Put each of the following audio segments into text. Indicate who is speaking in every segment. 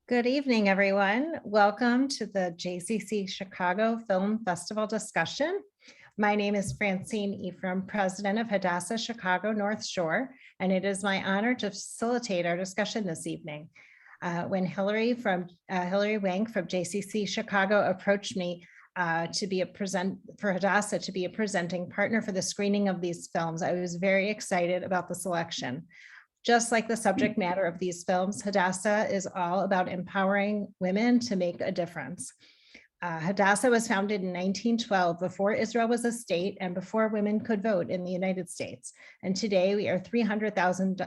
Speaker 1: Good evening, everyone. Welcome to the JCC Chicago Film Festival discussion. My name is Francine Ephraim, president of Hadassah Chicago North Shore, and it is my honor to facilitate our discussion this evening. When Hillary Wang from JCC Chicago approached me for Hadassah to be a presenting partner for the screening of these films, I was very excited about the selection. Just like the subject matter of these films, Hadassah is all about empowering women to make a difference. Hadassah was founded in 1912, before Israel was a state and before women could vote in the United States. And today we are 300,000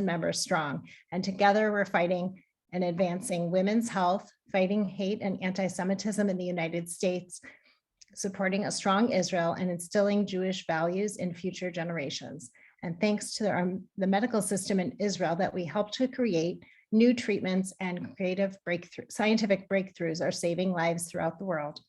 Speaker 1: members strong. And together we're fighting and advancing women's health, fighting hate and anti-Semitism in the United States, supporting a strong Israel, and instilling Jewish values in future generations. And thanks to the medical system in Israel that we help to create new treatments and scientific breakthroughs are saving lives throughout the world.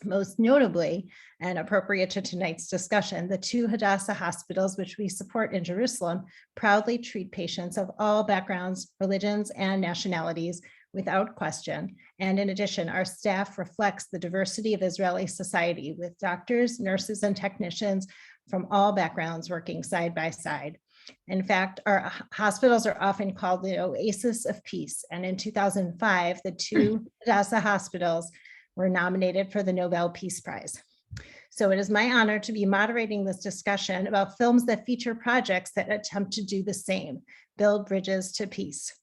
Speaker 1: Most notably, and appropriate to tonight's discussion, the two Hadassah hospitals, which we support in Jerusalem, proudly treat patients of all backgrounds, religions, and nationalities without question. And in addition, our staff reflects the diversity of Israeli society with doctors, nurses, and technicians from all backgrounds working side by side. In fact, our hospitals are often called the oasis of peace. And in 2005, the two Hadassah hospitals were nominated for the Nobel Peace Prize. So it is my honor to be moderating this discussion about films that feature projects that attempt to do the same, build bridges to peace.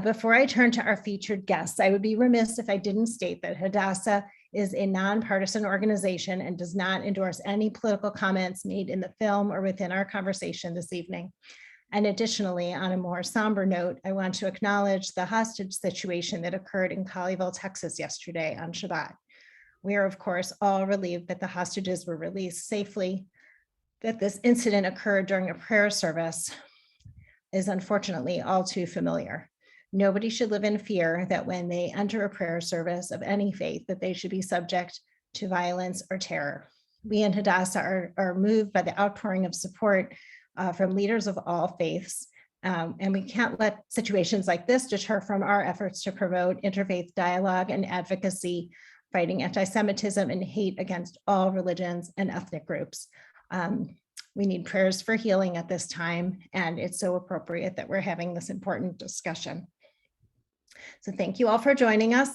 Speaker 1: Before I turn to our featured guests, I would be remiss if I didn't state that Hadassah is a nonpartisan organization and does not endorse any political comments made in the film or within our conversation this evening. And additionally, on a more somber note, I want to acknowledge the hostage situation that occurred in Colleyville, Texas yesterday on Shabbat. We are, of course, all relieved that the hostages were released safely. That this incident occurred during a prayer service is unfortunately all too familiar. Nobody should live in fear that when they enter a prayer service of any faith, that they should be subject to violence or terror. We in Hadassah are moved by the outpouring of support from leaders of all faiths. And we can't let situations like this deter from our efforts to promote interfaith dialogue and advocacy, fighting anti-Semitism and hate against all religions and ethnic groups. We need prayers for healing at this time, and it's so appropriate that we're having this important discussion. So thank you all for joining us.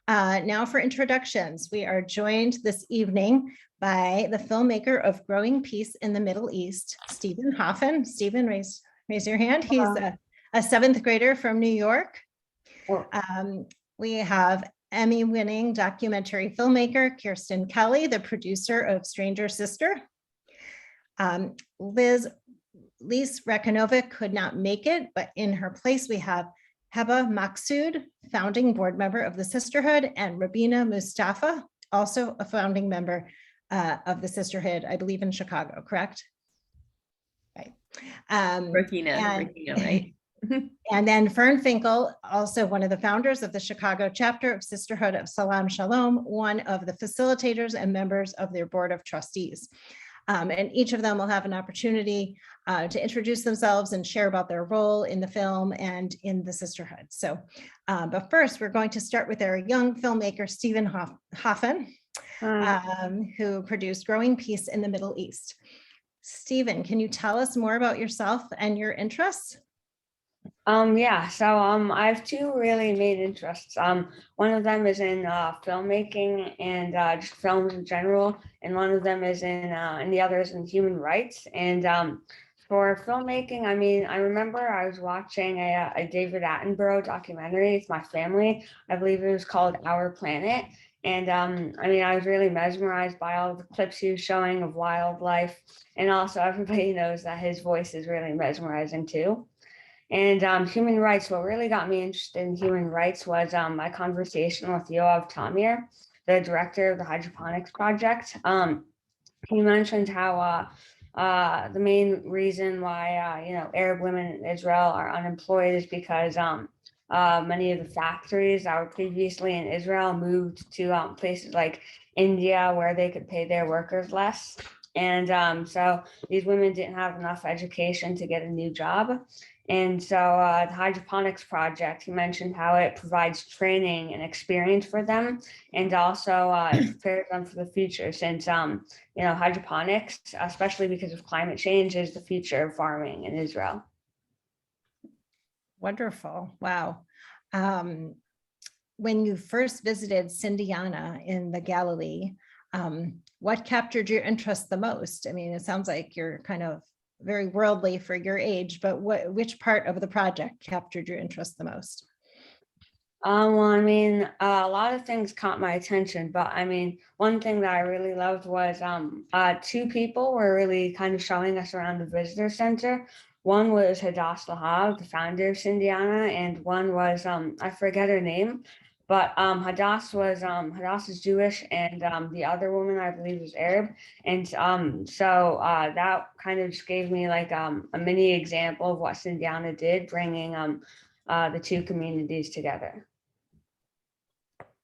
Speaker 1: Now for introductions. We are joined this evening by the filmmaker of Growing Peace in the Middle East, Stephen Hoffen. Stephen, raise your hand. He's a seventh grader from New York. We have Emmy-winning documentary filmmaker, Kirsten Kelly, the producer of Stranger Sister. Lise Rekanovic could not make it, but in her place we have Hebba Maxood, founding board member of the Sisterhood, and Rohina Mustafa, also a founding member of the Sisterhood, I believe in Chicago, correct? Right.
Speaker 2: Rohina, right?
Speaker 1: And then Fern Finkel, also one of the founders of the Chicago chapter of Sisterhood of Salam Shalom, one of the facilitators and members of their board of trustees. And each of them will have an opportunity to introduce themselves and share about their role in the film and in the Sisterhood. So, but first, we're going to start with our young filmmaker, Stephen Hoffen, who produced Growing Peace in the Middle East. Stephen, can you tell us more about yourself and your interests?
Speaker 3: Yeah, so I have two really main interests. One of them is in filmmaking and just films in general, and one of them is and the other is in human rights. And for filmmaking, I mean, I remember I was watching a David Attenborough documentary. It's My Family. I believe it was called Our Planet. And I mean, I was really mesmerized by all the clips he was showing of wildlife. And also everybody knows that his voice is really mesmerizing too. And human rights, what really got me interested in human rights was my conversation with Yoav Tamir, the director of the Hydroponics Project. He mentioned how the main reason why Arab women in Israel are unemployed is because many of the factories that were previously in Israel moved to places like India, where they could pay their workers less. And so these women didn't have enough education to get a new job. And so the hydroponics project, he mentioned how it provides training and experience for them, and also it prepares them for the future, since hydroponics, especially because of climate change, is the future of farming in Israel.
Speaker 1: Wonderful. Wow. When you first visited Sindiana in the Galilee, what captured your interest the most? I mean, it sounds like you're kind of very worldly for your age, but which part of the project captured your interest the most?
Speaker 3: Well, I mean, a lot of things caught my attention, but I mean, one thing that I really loved was two people were really kind of showing us around the visitor center. One was Hadass Lahab, the founder of Sindiana, and one was I forget her name, but Hadass is Jewish, and the other woman I believe was Arab, and so that kind of just gave me like a mini example of what Sindiana did, bringing the two communities together.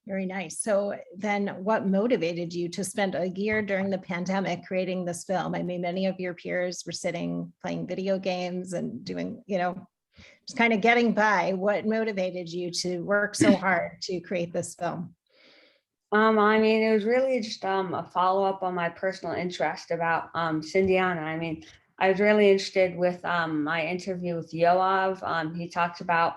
Speaker 1: Very nice. So then what motivated you to spend a year during the pandemic creating this film? I mean, many of your peers were sitting playing video games and doing, just kind of getting by. What motivated you to work so hard to create this film?
Speaker 3: I mean, it was really just a follow-up on my personal interest about Sindiana. I mean, I was really interested with my interview with Yoav. He talked about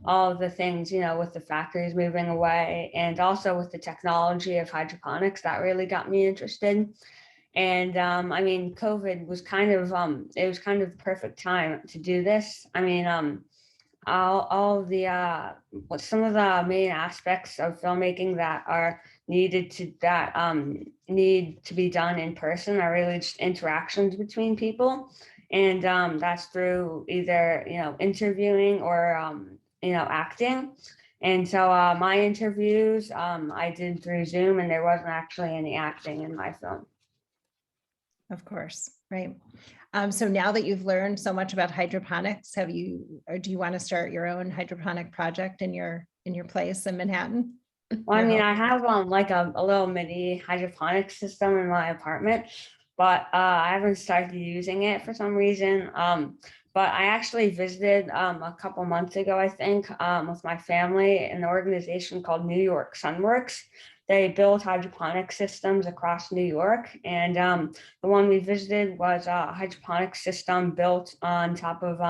Speaker 3: all of the things, with the factories moving away, and also with the technology of hydroponics. That really got me interested. And I mean, COVID was kind of the perfect time to do this. I mean, all of the some of the main aspects of filmmaking that are need to be done in person are really just interactions between people, and that's through either interviewing or acting. And so my interviews I did through Zoom, and there wasn't actually any acting in my film.
Speaker 1: Of course, right. So now that you've learned so much about hydroponics, do you want to start your own hydroponic project in your place in Manhattan?
Speaker 3: Well, I mean, I have like a little mini hydroponic system in my apartment, but I haven't started using it for some reason. But I actually visited a couple months ago, I think, with my family, an organization called New York Sunworks. They build hydroponic systems across New York, and the one we visited was a hydroponic system built on top of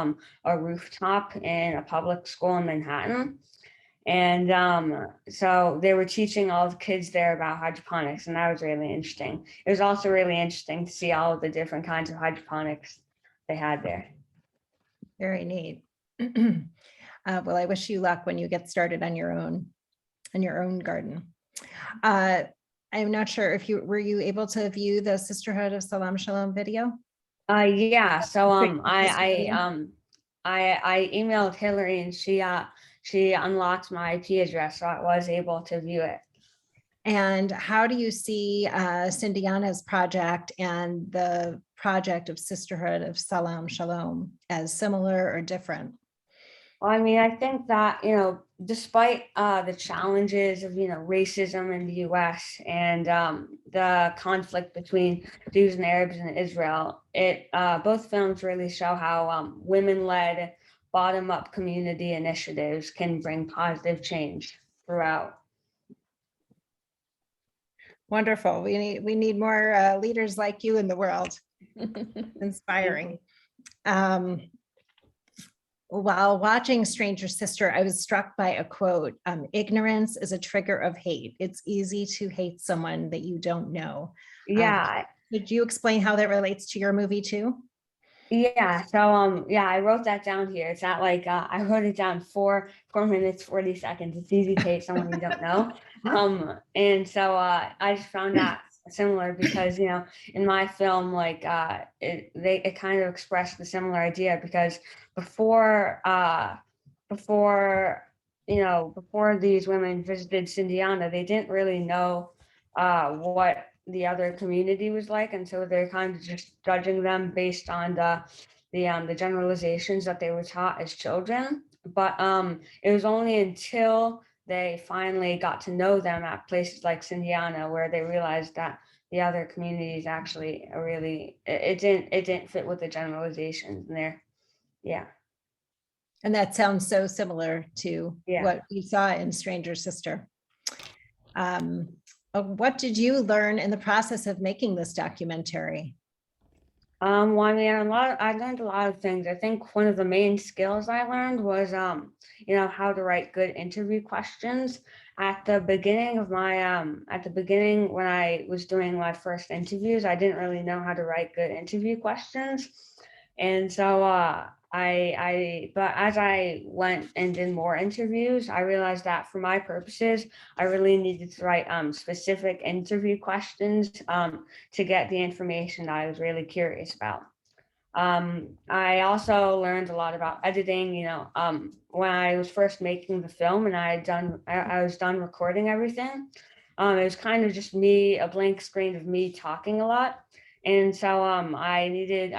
Speaker 3: a rooftop in a public school in Manhattan. And so they were teaching all the kids there about hydroponics, and that was really interesting. It was also really interesting to see all of the different kinds of hydroponics they had there.
Speaker 1: Very neat. Well, I wish you luck when you get started on your own garden. I'm not sure if were you able to view the Sisterhood of Salam Shalom video?
Speaker 3: Yeah. So I emailed Hillary, and she unlocked my IP address, so I was able to view it.
Speaker 1: And how do you see Sindiana's project and the project of Sisterhood of Salam Shalom as similar or different?
Speaker 3: Well, I mean, I think that, despite the challenges of, racism in the US and the conflict between Jews and Arabs in Israel, both films really show how women-led bottom-up community initiatives can bring positive change throughout.
Speaker 1: Wonderful. We need more leaders like you in the world. Inspiring. While watching Stranger Sister, I was struck by a quote, ignorance is a trigger of hate. It's easy to hate someone that you don't know.
Speaker 3: Yeah.
Speaker 1: Could you explain how that relates to your movie too?
Speaker 3: Yeah, so I wrote that down here. It's not like I wrote it down 4 minutes 40 seconds. It's easy to hate someone you don't know. And so I just found that similar because in my film, like it kind of expressed the similar idea, because before these women visited Sindiana, they didn't really know what the other community was like, and so they're kind of just judging them based on the generalizations that they were taught as children. But it was only until they finally got to know them at places like Sindiana where they realized that the other communities actually are really, it didn't fit with the generalizations in there. Yeah.
Speaker 1: And that sounds so similar to
Speaker 3: Yeah.
Speaker 1: what you saw in Stranger Sister. What did you learn in the process of making this documentary?
Speaker 3: Well, I mean, I learned a lot of things. I think one of the main skills I learned was, you know, how to write good interview questions. At the beginning of my, when I was doing my first interviews, I didn't really know how to write good interview questions. And so, but as I went and did more interviews, I realized that for my purposes, I really needed to write specific interview questions to get the information that I was really curious about. I also learned a lot about editing. You know, when I was first making the film and I was done recording everything, it was kind of just me, a blank screen of me talking a lot. And so I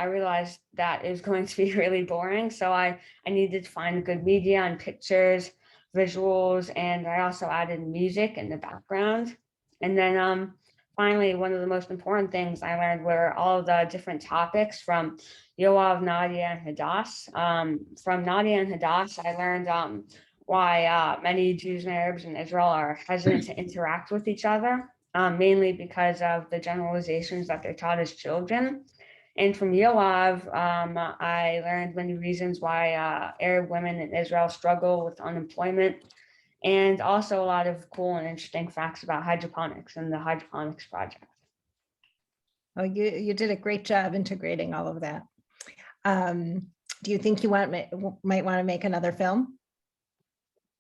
Speaker 3: realized that it was going to be really boring. So I needed to find good media and pictures, visuals, and I also added music in the background. And then finally, one of the most important things I learned were all of the different topics from Yoav, Nadia, and Hadass. From Nadia and Hadass, I learned why many Jews and Arabs in Israel are hesitant to interact with each other. Mainly because of the generalizations that they're taught as children. And from Yoav, I learned many reasons why Arab women in Israel struggle with unemployment, and also a lot of cool and interesting facts about hydroponics and the hydroponics project.
Speaker 1: Oh, you did a great job integrating all of that. Do you think you might want to make another film?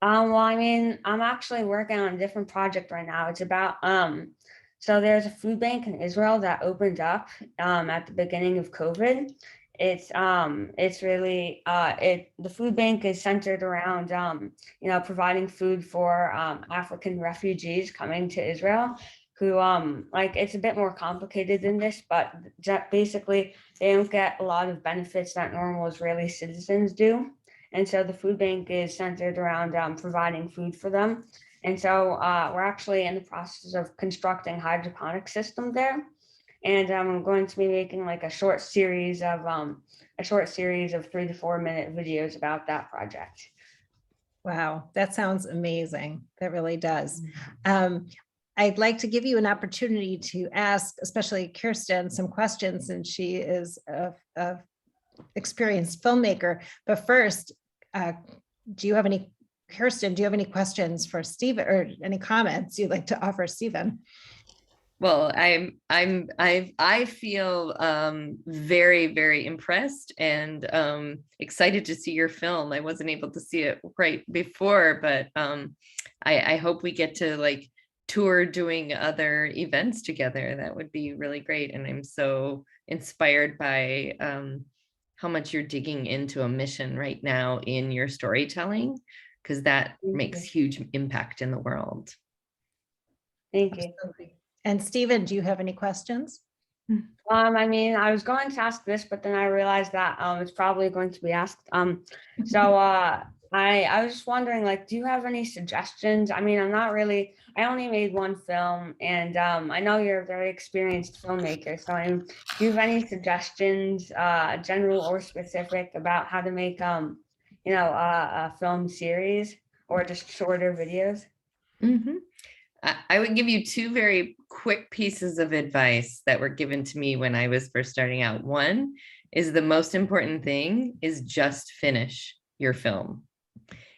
Speaker 3: Well, I mean, I'm actually working on a different project right now. It's about, so there's a food bank in Israel that opened up at the beginning of COVID. It's really, the food bank is centered around, you know, providing food for African refugees coming to Israel who, like, it's a bit more complicated than this, but basically they don't get a lot of benefits that normal Israeli citizens do. And so the food bank is centered around providing food for them. And so we're actually in the process of constructing hydroponic system there. And I'm going to be making like a short series of 3 to 4 minute videos about that project.
Speaker 1: Wow, that sounds amazing. That really does. I'd like to give you an opportunity to ask, especially Kirsten, some questions, and she is a experienced filmmaker. But first, Kirsten, do you have any questions for Stephen or any comments you'd like to offer Stephen?
Speaker 2: Well, I feel very, very impressed and excited to see your film. I wasn't able to see it right before, but I hope we get to like tour doing other events together. That would be really great. And I'm so inspired by how much you're digging into a mission right now in your storytelling, because that makes huge impact in the world.
Speaker 3: Thank you.
Speaker 1: Absolutely. And Stephen, do you have any questions?
Speaker 3: I mean, I was going to ask this, but then I realized that it's probably going to be asked. So I was just wondering, like, do you have any suggestions? I mean, I only made one film, and I know you're a very experienced filmmaker. So do you have any suggestions, general or specific, about how to make, you know, a film series or just shorter videos?
Speaker 2: Mm-hmm. I would give you two very quick pieces of advice that were given to me when I was first starting out. One is the most important thing is just finish your film.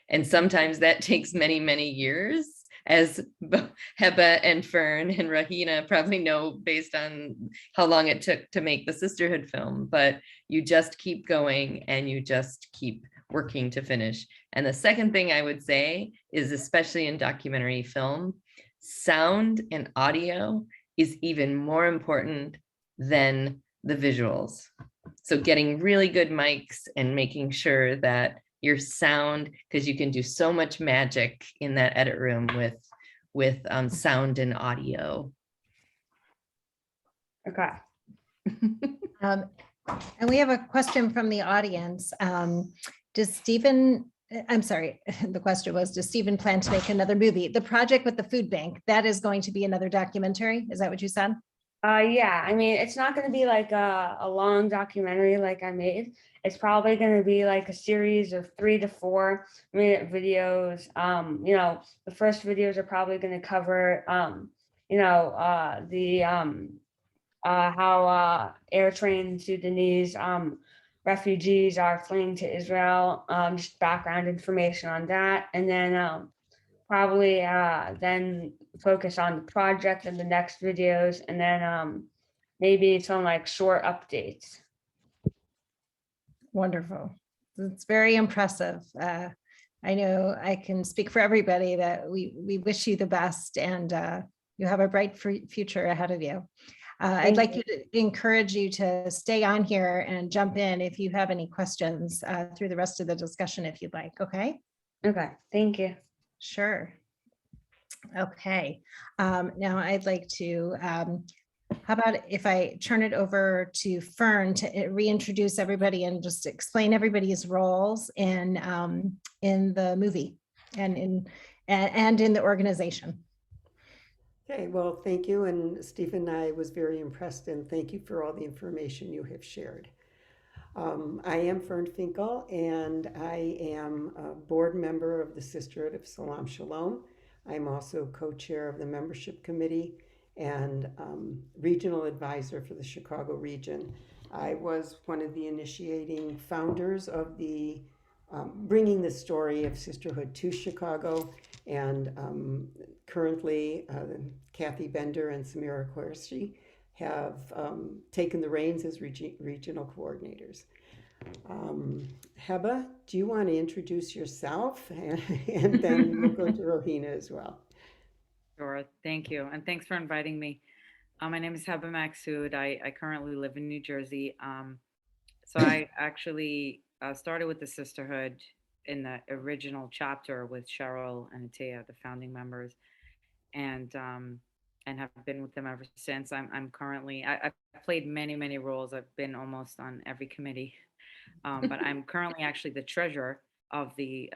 Speaker 2: And sometimes that takes many, many years, as Hebba and Fern and Rohina probably know based on how long it took to make the Sisterhood film, but you just keep going and you just keep working to finish. And the second thing I would say is, especially in documentary film, sound and audio is even more important than the visuals. So getting really good mics and making sure that your sound, because you can do so much magic in that edit room with sound and audio.
Speaker 3: Okay.
Speaker 1: And we have a question from the audience. Does Stephen, I'm sorry, the question was, does Stephen plan to make another movie? The project with the food bank, that is going to be another documentary. Is that what you said?
Speaker 3: Yeah, I mean, it's not going to be like a long documentary like I made. It's probably going to be like a series of 3 to 4 minute videos. The first videos are probably going to cover, how air trained Sudanese refugees are fleeing to Israel, just background information on that. And then probably then focus on the project in the next videos, and then maybe some like short updates.
Speaker 1: Wonderful. It's very impressive. I know I can speak for everybody that we wish you the best, and you have a bright future ahead of you. I'd like to encourage you to stay on here and jump in if you have any questions through the rest of the discussion, if you'd like. Okay.
Speaker 3: Okay, thank you.
Speaker 1: Sure. Okay. Now I'd like to, how about if I turn it over to Fern to reintroduce everybody and just explain everybody's roles in the movie and in the organization.
Speaker 4: Okay, well, thank you. And Stephen and I was very impressed, and thank you for all the information you have shared. I am Fern Finkel, and I am a board member of the Sisterhood of Salam Shalom. I'm also co-chair of the membership committee and regional advisor for the Chicago region. I was one of the initiating founders of the bringing the story of sisterhood to Chicago, and currently Kathy Bender and Samira Qureshi have taken the reins as regional coordinators. Hebba, do you want to introduce yourself? And then we'll go to Rohina as well.
Speaker 5: Sure, thank you. And thanks for inviting me. My name is Hebba Maxood. I currently live in New Jersey. So I actually started with the Sisterhood in the original chapter with Cheryl and Atea, the founding members, and have been with them ever since. I'm currently, I've played many roles. I've been almost on every committee, but I'm currently actually the treasurer of the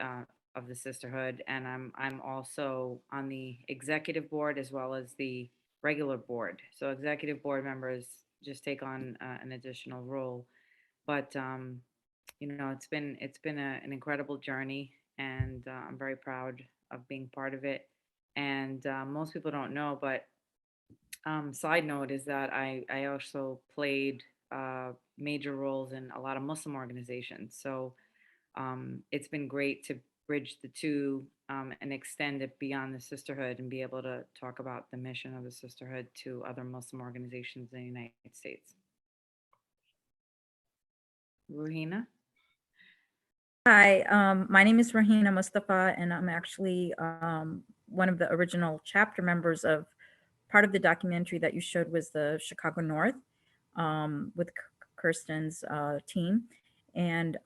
Speaker 5: Sisterhood, and I'm also on the executive board as well as the regular board. So executive board members just take on an additional role, but it's been an incredible journey, and I'm very proud of being part of it. And most people don't know, but side note is that I also played major roles in a lot of Muslim organizations. So it's been great to bridge the two and extend it beyond the sisterhood and be able to talk about the mission of the sisterhood to other Muslim organizations in the United States. Rohina?
Speaker 6: Hi, my name is Rohina Mustafa, and I'm actually one of the original chapter members of part of the documentary that you showed was the Chicago North with Kirsten's team. And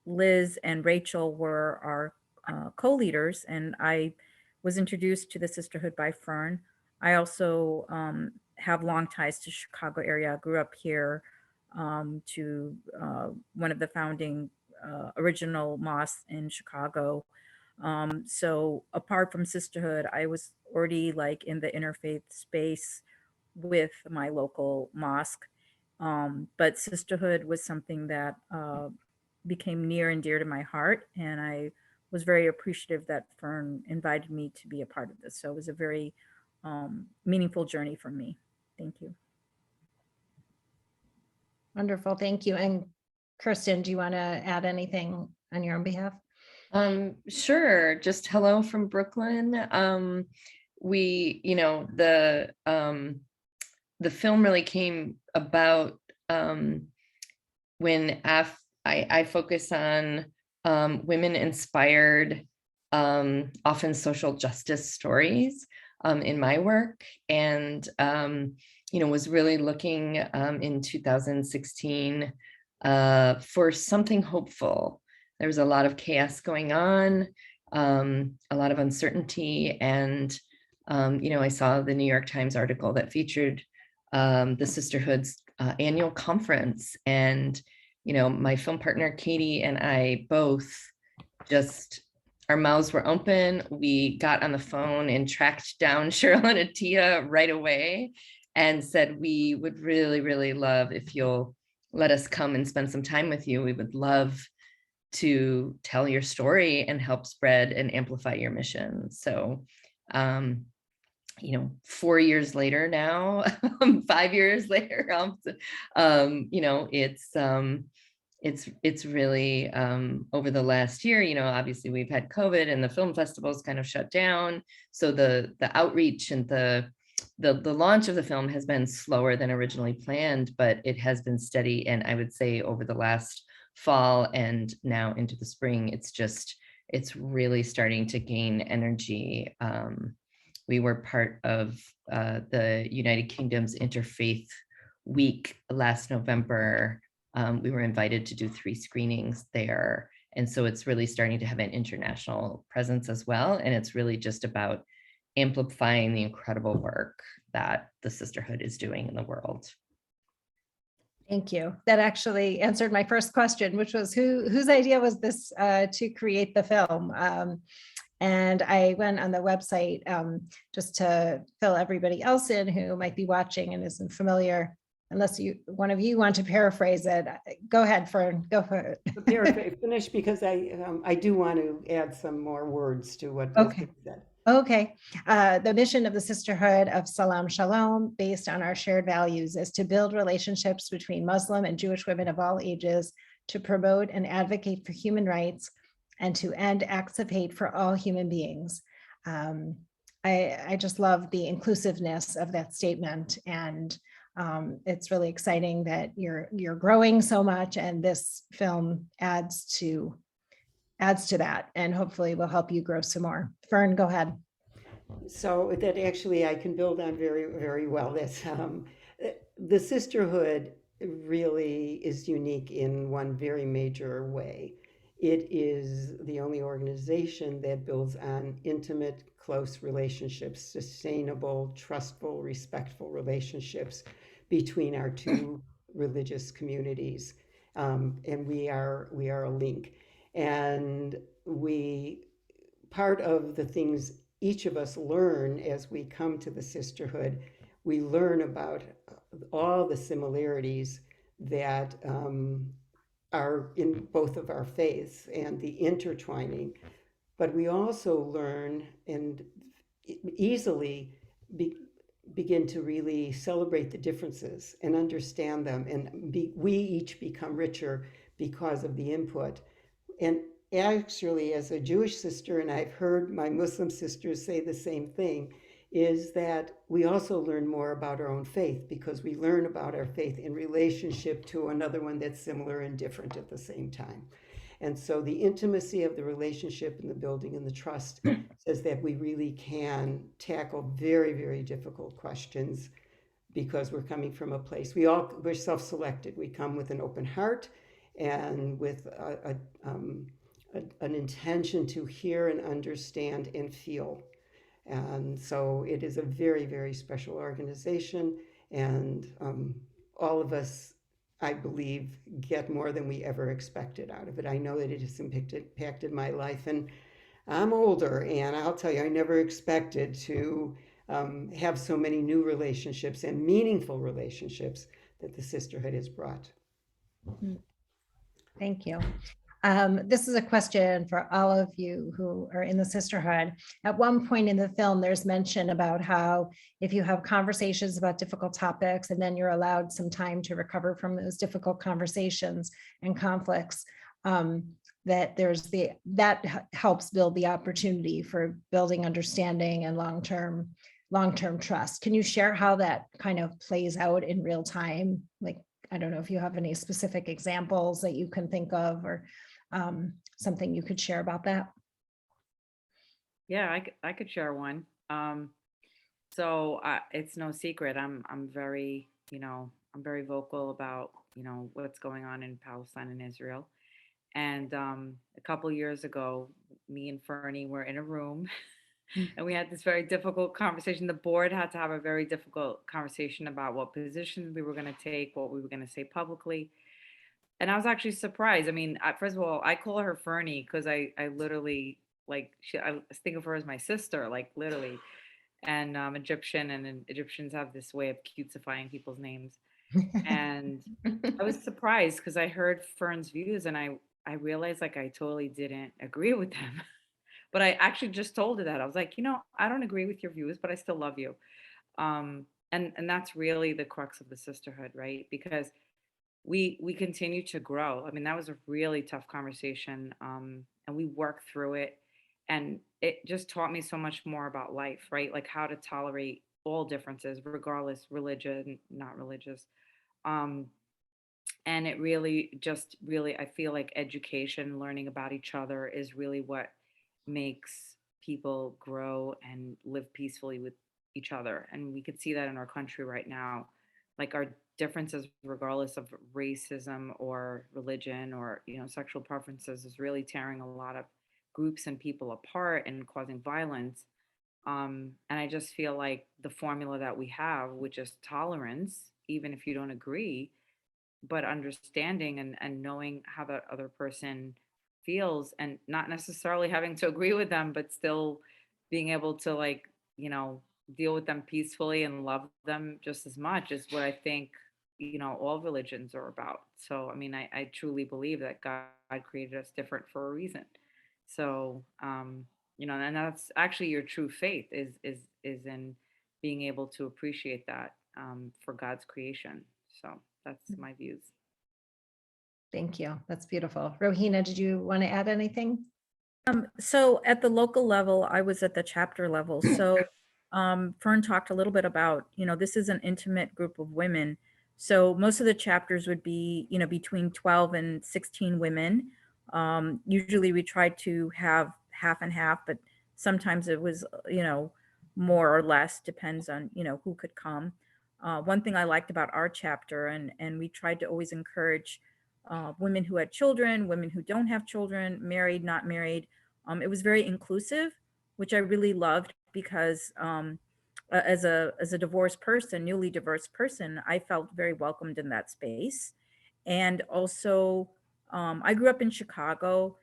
Speaker 6: Liz and Rachel were our co-leaders, and I was introduced to the Sisterhood by Fern. I also have long ties to Chicago area. I grew up here to one of the founding original mosques in Chicago. So apart from Sisterhood, I was already like in the interfaith space with my local mosque. But Sisterhood was something that became near and dear to my heart. And I was very appreciative that Fern invited me to be a part of this. So it was a very meaningful journey for me. Thank you.
Speaker 1: Wonderful. Thank you. And Kirsten, do you want to add anything on your own behalf?
Speaker 2: Sure. Just hello from Brooklyn. The film really came about when I focus on women-inspired, often social justice stories in my work, and was really looking in 2016 for something hopeful. There was a lot of chaos going on, a lot of uncertainty, and I saw the New York Times article that featured the Sisterhood's annual conference, and my film partner Katie and I both just, our mouths were open. We got on the phone and tracked down Cheryl and Atea right away, and said, we would really, really love if you'll let us come and spend some time with you. We would love to tell your story and help spread and amplify your mission. So, 4 years later now, 5 years later, it's really over the last year, obviously we've had COVID and the film festivals kind of shut down. So the outreach and the launch of the film has been slower than originally planned, but it has been steady. And I would say over the last fall and now into the spring, it's really starting to gain energy. We were part of the United Kingdom's Interfaith Week last November. We were invited to do 3 screenings there. And so it's really starting to have an international presence as well. And it's really just about amplifying the incredible work that the Sisterhood is doing in the world.
Speaker 1: Thank you. That actually answered my first question, which was whose idea was this to create the film? And I went on the website just to fill everybody else in who might be watching and isn't familiar. Unless one of you want to paraphrase it, go ahead, Fern. Go for it.
Speaker 4: Paraphrase, finish, because I do want to add some more words to what has been said.
Speaker 1: Okay. The mission of the Sisterhood of Salam Shalom, based on our shared values, is to build relationships between Muslim and Jewish women of all ages, to promote and advocate for human rights, and to end acts of hate for all human beings. I just love the inclusiveness of that statement, and it's really exciting that you're growing so much, and this film adds to that, and hopefully will help you grow some more. Fern, go ahead.
Speaker 4: So that actually I can build on very, very well. This the Sisterhood really is unique in one very major way. It is the only organization that builds on intimate, close relationships, sustainable, trustful, respectful relationships between our 2 religious communities, and we are a link. And part of the things each of us learn as we come to the Sisterhood, we learn about all the similarities that are in both of our faiths and the intertwining. But we also learn and easily begin to really celebrate the differences and understand them. And we each become richer because of the input. And actually, as a Jewish sister, and I've heard my Muslim sisters say the same thing, is that we also learn more about our own faith because we learn about our faith in relationship to another one that's similar and different at the same time. And so the intimacy of the relationship and the building and the trust says that we really can tackle very, very difficult questions because we're coming from a place, we're self-selected. We come with an open heart and with an intention to hear and understand and feel. And so it is a very, very special organization, and all of us, I believe, get more than we ever expected out of it. I know that it has impacted my life, and I'm older, and I'll tell you, I never expected to have so many new relationships and meaningful relationships that the Sisterhood has brought.
Speaker 1: Thank you. This is a question for all of you who are in the Sisterhood. At one point in the film, there's mention about how if you have conversations about difficult topics and then you're allowed some time to recover from those difficult conversations and conflicts, that helps build the opportunity for building understanding and long-term trust. Can you share how that kind of plays out in real time? Like, I don't know if you have any specific examples that you can think of, or something you could share about that.
Speaker 5: I could share one. So it's no secret. I'm very, I'm very vocal about, what's going on in Palestine and Israel. And a couple years ago, me and Fernie were in a room and we had this very difficult conversation. The board had to have a very difficult conversation about what positions we were going to take, what we were going to say publicly. And I was actually surprised. I mean, first of all, I call her Fernie because I literally I think of her as my sister, like literally. and Egyptian, and then Egyptians have this way of cutesifying people's names. And I was surprised because I heard Fern's views, and I realized like I totally didn't agree with them. But I actually just told her that. I was like, I don't agree with your views, but I still love you. And that's really the crux of the sisterhood, right? Because we continue to grow. I mean, that was a really tough conversation, and we worked through it, and it just taught me so much more about life, right? Like how to tolerate all differences, regardless religion, not religious. Um, and it really just really, I feel like education, learning about each other is really what makes people grow and live peacefully with each other. And we could see that in our country right now. Like our differences, regardless of racism or religion or, sexual preferences, is really tearing a lot of groups and people apart and causing violence. And I just feel like the formula that we have, which is tolerance, even if you don't agree, but understanding and knowing how that other person feels, and not necessarily having to agree with them, but still being able to, like, deal with them peacefully and love them just as much, is what I think, all religions are about. So I mean, I truly believe that God created us different for a reason. So and that's actually your true faith, is in being able to appreciate that, for God's creation. So that's my views.
Speaker 1: Thank you. That's beautiful. Rohina, did you want to add anything?
Speaker 6: So at the local level, I was at the chapter level. So Fern talked a little bit about, this is an intimate group of women. So most of the chapters would be, between 12 and 16 women. Usually we tried to have half and half, but sometimes it was, more or less, depends on, who could come. One thing I liked about our chapter, and we tried to always encourage women who had children, women who don't have children, married, not married. It was very inclusive, which I really loved, because as a divorced person, newly divorced person, I felt very welcomed in that space. And also, I grew up in Chicago.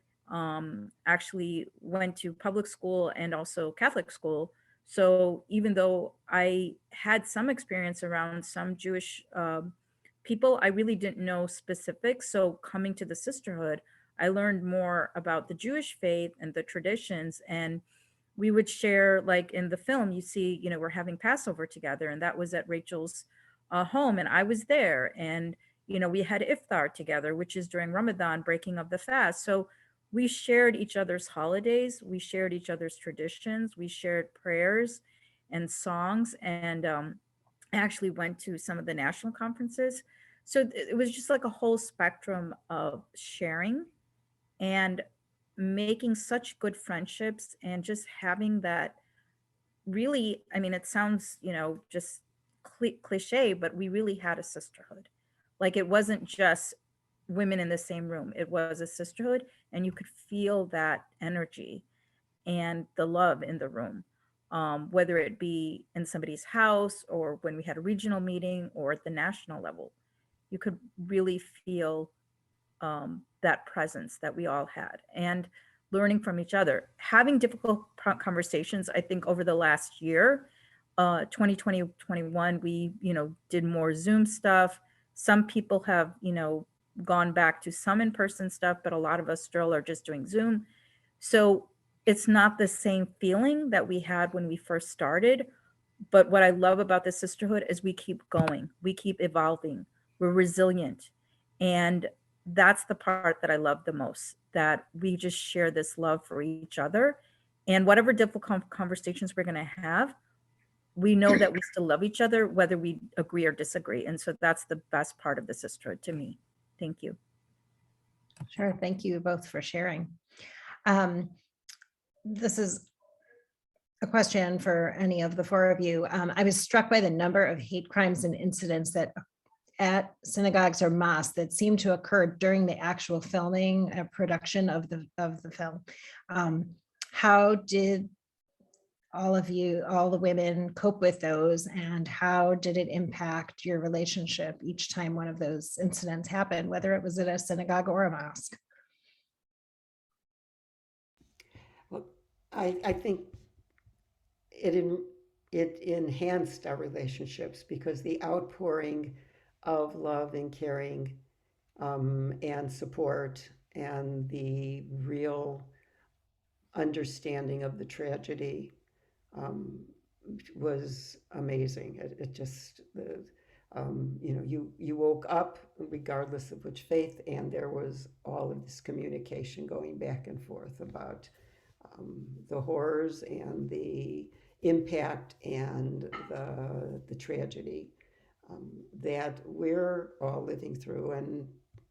Speaker 6: Actually went to public school and also Catholic school. So even though I had some experience around some Jewish people, I really didn't know specifics. So coming to the sisterhood, I learned more about the Jewish faith and the traditions. And we would share, like in the film, you see, we're having Passover together, and that was at Rachel's home, and I was there. And, we had iftar together, which is during Ramadan, breaking of the fast. So we shared each other's holidays, we shared each other's traditions, we shared prayers and songs. And I actually went to some of the national conferences. So it was just like a whole spectrum of sharing and making such good friendships, and just having that, really, I mean, it sounds, just cliche, but we really had a sisterhood. Like, it wasn't just women in the same room, it was a sisterhood, and you could feel that energy and the love in the room, whether it be in somebody's house or when we had a regional meeting or at the national level. You could really feel that presence that we all had, and learning from each other, having difficult conversations. I think over the last year, 2020, 21, we, did more Zoom stuff. Some people have, gone back to some in-person stuff, but a lot of us still are just doing Zoom. So it's not the same feeling that we had when we first started. But what I love about the sisterhood is we keep going, we keep evolving, we're resilient. And that's the part that I love the most, that we just share this love for each other. And whatever difficult conversations we're going to have, we know that we still love each other, whether we agree or disagree. And so that's the best part of the sisterhood to me. Thank you.
Speaker 1: Sure. Thank you both for sharing. This is a question for any of the four of you. I was struck by the number of hate crimes and incidents that at synagogues or mosques that seem to occur during the actual filming and production of the film. How did all the women, cope with those, and how did it impact your relationship each time one of those incidents happened, whether it was at a synagogue or a mosque?
Speaker 4: Well, I think it it enhanced our relationships because the outpouring of love and caring and support and the real understanding of the tragedy um, was amazing. It just, you woke up regardless of which faith, and there was all of this communication going back and forth about the horrors and the impact and the tragedy that we're all living through. And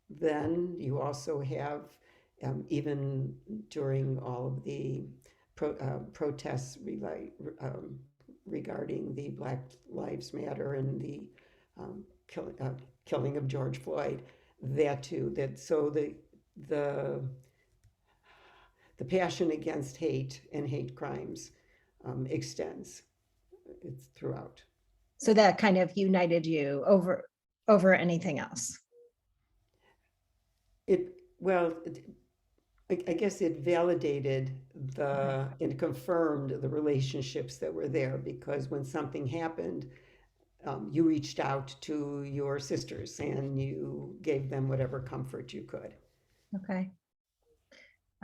Speaker 4: then you also have, even during all of the protests regarding the Black Lives Matter and the killing of George Floyd, that too, the the passion against hate and hate crimes extends. It's throughout.
Speaker 1: So that kind of united you over anything else.
Speaker 4: I guess it validated and confirmed the relationships that were there, because when something happened, you reached out to your sisters and you gave them whatever comfort you could.
Speaker 1: Okay.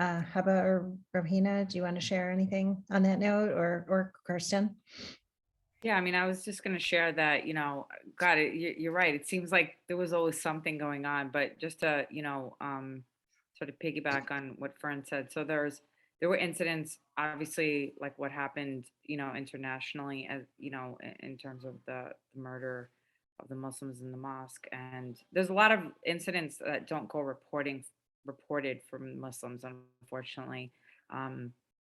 Speaker 1: Hebba or Rohina, do you want to share anything on that note, or Kirsten?
Speaker 5: Yeah, I mean, I was just going to share that, God, you're right. It seems like there was always something going on, but just to, sort of piggyback on what Fern said. So there were incidents, obviously, like what happened, internationally, as in terms of the murder of the Muslims in the mosque, and there's a lot of incidents that don't go reported from Muslims, unfortunately.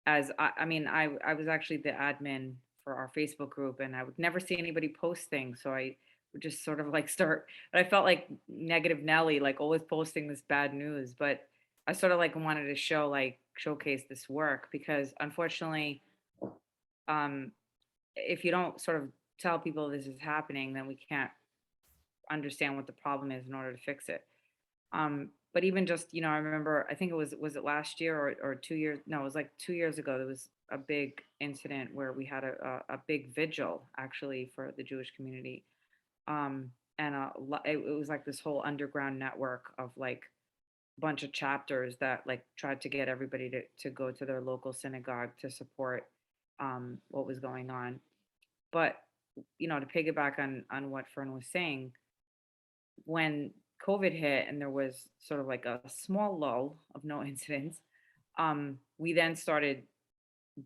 Speaker 5: As I mean, I was actually the admin for our Facebook group, and I would never see anybody post things, so I would just sort of like start. But I felt like negative Nelly, like always posting this bad news. But I sort of like wanted to showcase this work, because unfortunately, um, if you don't sort of tell people this is happening, then we can't understand what the problem is in order to fix it. But even just, I remember, I think was it last year or 2 years? No, it was like 2 years ago. There was a big incident where we had a big vigil actually for the Jewish community. And it was like this whole underground network of like a bunch of chapters that like tried to get everybody to go to their local synagogue to support what was going on. But, to piggyback on what Fern was saying, when COVID hit and there was sort of like a small lull of no incidents, we then started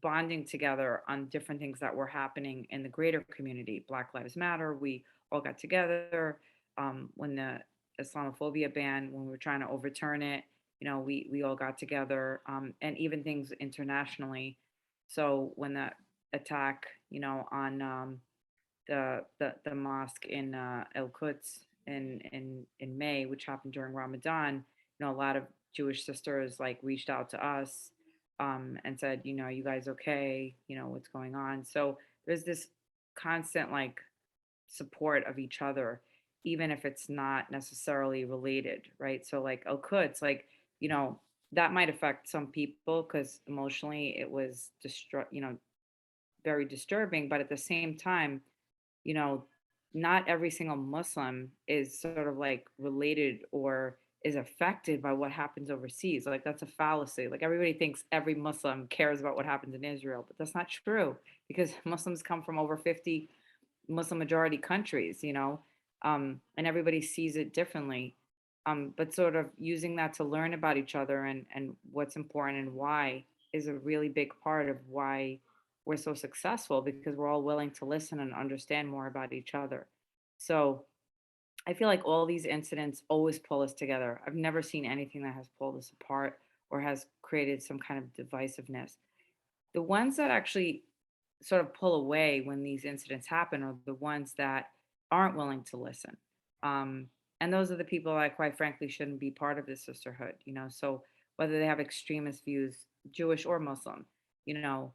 Speaker 5: bonding together on different things that were happening in the greater community. Black Lives Matter, we all got together when the Islamophobia ban, when we were trying to overturn it, we all got together, and even things internationally. So when the attack, on the mosque in El Quds in May, which happened during Ramadan, a lot of Jewish sisters like reached out to us and said, you guys okay? What's going on? So there's this constant like support of each other, even if it's not necessarily related, right? So like El Quds, like, that might affect some people because emotionally it was very disturbing, but at the same time, you know, not every single Muslim is sort of like related or is affected by what happens overseas. Like that's a fallacy. Like everybody thinks every Muslim cares about what happens in Israel, but that's not true because Muslims come from over 50 Muslim majority countries, and everybody sees it differently. But sort of using that to learn about each other and what's important and why is a really big part of why we're so successful because we're all willing to listen and understand more about each other. So I feel like all these incidents always pull us together. I've never seen anything that has pulled us apart or has created some kind of divisiveness. The ones that actually sort of pull away when these incidents happen are the ones that aren't willing to listen. And those are the people that quite frankly shouldn't be part of the sisterhood, So whether they have extremist views, Jewish or Muslim, you know,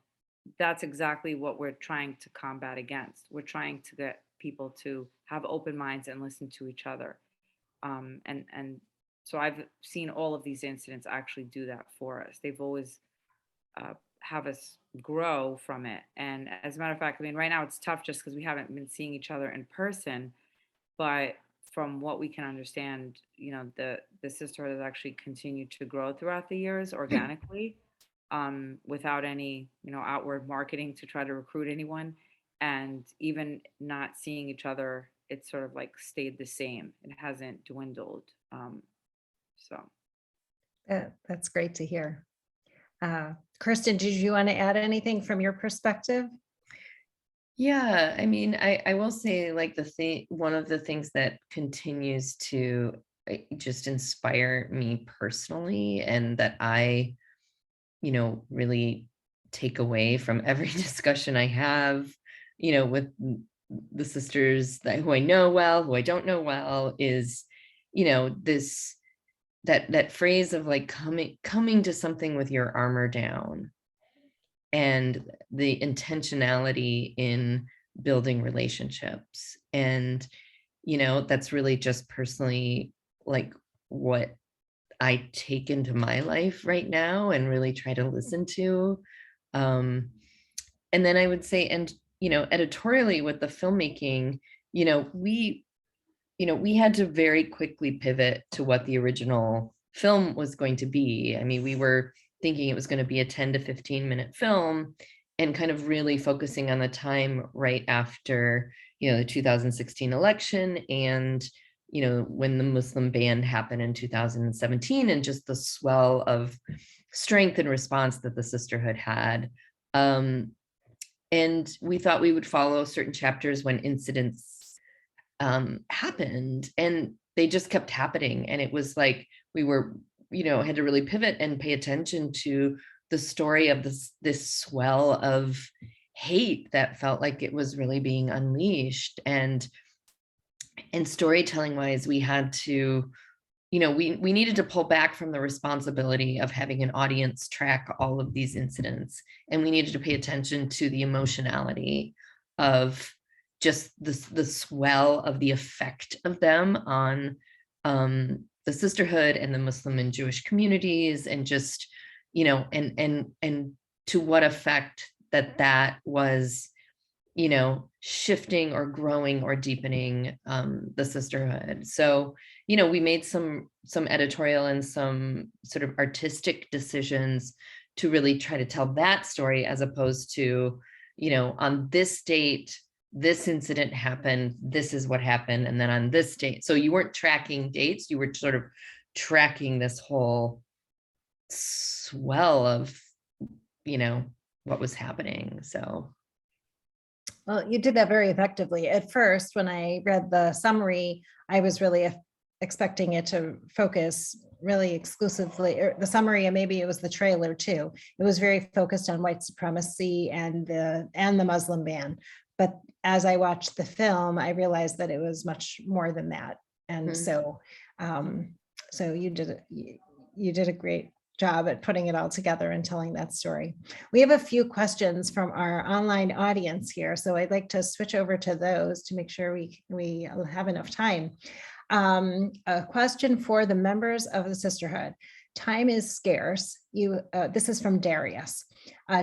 Speaker 5: that's exactly what we're trying to combat against. We're trying to get people to have open minds and listen to each other. And so I've seen all of these incidents actually do that for us. They've always have us grow from it. And as a matter of fact, I mean, right now it's tough just because we haven't been seeing each other in person. But from what we can understand, the sisterhood has actually continued to grow throughout the years organically, without any, outward marketing to try to recruit anyone. And even not seeing each other, it's sort of like stayed the same. It hasn't dwindled. So.
Speaker 1: That's great to hear. Kirsten, did you want to add anything from your perspective?
Speaker 2: Yeah, I mean, I will say, like, one of the things that continues to just inspire me personally, and that I, really take away from every discussion I have, with the sisters who I know well, who I don't know well, is, this that phrase of like coming to something with your armor down, and the intentionality in building relationships. And that's really just personally like what I take into my life right now and really try to listen to. And then I would say, and editorially with the filmmaking, we had to very quickly pivot to what the original film was going to be. I mean, we were thinking it was going to be a 10 to 15 minute film, and kind of really focusing on the time right after, the 2016 election, and, when the Muslim ban happened in 2017, and just the swell of strength and response that the sisterhood had. And we thought we would follow certain chapters when incidents happened, and they just kept happening. And it was like we were, had to really pivot and pay attention to the story of this swell of hate that felt like it was really being unleashed. And storytelling wise, we had to, we needed to pull back from the responsibility of having an audience track all of these incidents, and we needed to pay attention to the emotionality of just the swell of the effect of them on the sisterhood and the Muslim and Jewish communities, and just, and to what effect that was, shifting or growing or deepening the sisterhood. So, we made some editorial and some sort of artistic decisions to really try to tell that story, as opposed to, on this date, this incident happened, this is what happened, and then on this date. So you weren't tracking dates, you were sort of tracking this whole swell of, what was happening. So.
Speaker 1: Well, you did that very effectively. At first, when I read the summary, I was really expecting it to focus really exclusively, or the summary, and maybe it was the trailer too. It was very focused on white supremacy and the Muslim ban. But as I watched the film, I realized that it was much more than that. And so you did a great job at putting it all together and telling that story. We have a few questions from our online audience here, so I'd like to switch over to those to make sure we have enough time. A question for the members of the sisterhood. Time is scarce. This is from Darius.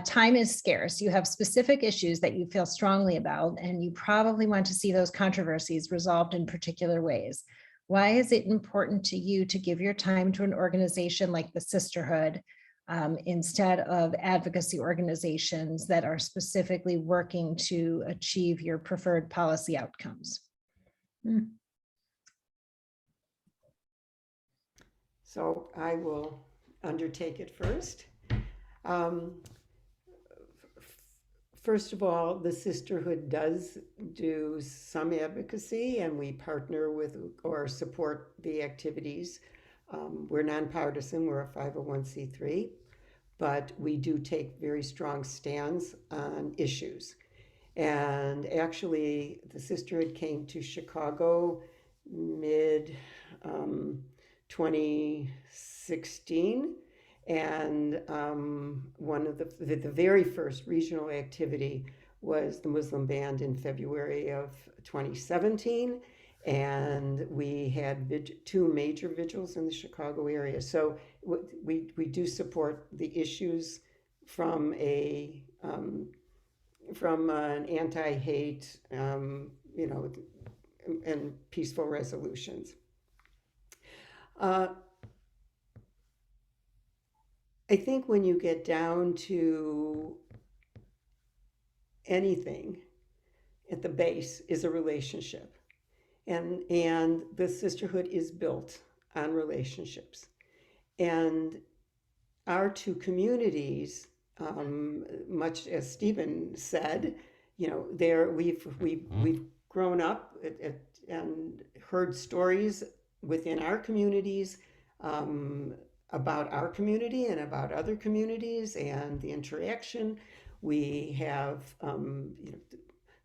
Speaker 1: Time is scarce. You have specific issues that you feel strongly about, and you probably want to see those controversies resolved in particular ways. Why is it important to you to give your time to an organization like the Sisterhood instead of advocacy organizations that are specifically working to achieve your preferred policy outcomes?
Speaker 4: So I will undertake it first. First of all, the Sisterhood does do some advocacy, and we partner with or support the activities. We're nonpartisan, we're a 501c3, but we do take very strong stands on issues. And actually, the Sisterhood came to Chicago mid 2016. And one of the very first regional activity was the Muslim ban in February of 2017. And we had two major vigils in the Chicago area. So we do support the issues from an anti-hate, and peaceful resolutions. I think when you get down to anything, at the base is a relationship. And the sisterhood is built on relationships. And our two communities, much as Stephen said, we've grown up and heard stories within our communities, about our community and about other communities and the interaction. We have